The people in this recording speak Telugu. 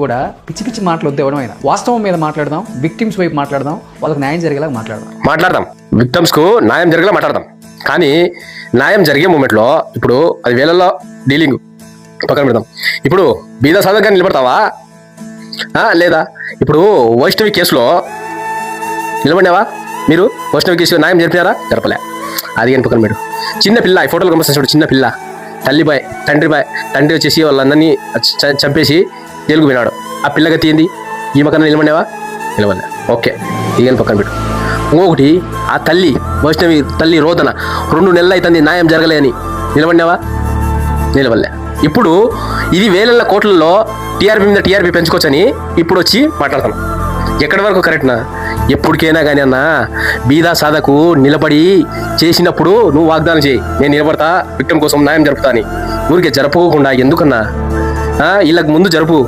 కూడా పిచ్చి పిచ్చి మాటలు వద్దు ఎవడమైనా వాస్తవం మీద మాట్లాడదాం, విక్టిమ్స్ వైపు మాట్లాడదాం, వాళ్ళకి న్యాయం జరిగేలా మాట్లాడదాం. విక్టిమ్స్ కు న్యాయం జరిగేలా మాట్లాడదాం. కానీ న్యాయం జరిగే మూమెంట్లో ఇప్పుడు అది వేలల్లో డీలింగ్ పక్కన పెడదాం. ఇప్పుడు బీదా సాధగా నిలబడతావా లేదా? ఇప్పుడు వైష్ణవి కేసులో నిలబడినావా? మీరు వైష్ణవి కేసులో న్యాయం జరిపినారా? జరపలే. అది కానీ పక్కన పెడు. చిన్న పిల్ల, ఈ ఫోటోలు కనిపిస్తుంది, చిన్న పిల్ల, తండ్రి వచ్చేసి వాళ్ళందరినీ చంపేసి జైలుకు పోయినాడు. ఆ పిల్లగా తీయండి, ఈమె కన్నా నిలబడినావా? నిలబడలే. ఓకే, ఇక పక్కన పెట్టు. ఇంకొకటి, ఆ వైష్ణవి తల్లి రోదన 2 నెలలు అవుతుంది న్యాయం జరగలేదని, నిలబడినావా? నిలబడలే. ఇప్పుడు ఇది వేలల కోట్లలో టీఆర్పీ పెంచుకోవచ్చని ఇప్పుడు వచ్చి మాట్లాడతాను. ఎక్కడి వరకు కరెక్ట్నా? ఎప్పటికైనా కానీ అన్న, బీదా సాధకు నిలబడి చేసినప్పుడు నువ్వు వాగ్దానం చేయి, నేను నిలబడతా, విక్టిమ్ కోసం న్యాయం జరుపుతా అని. ఊరికే జరపకుండా ఎందుకన్నా? వీళ్ళకి ముందు జరుపు.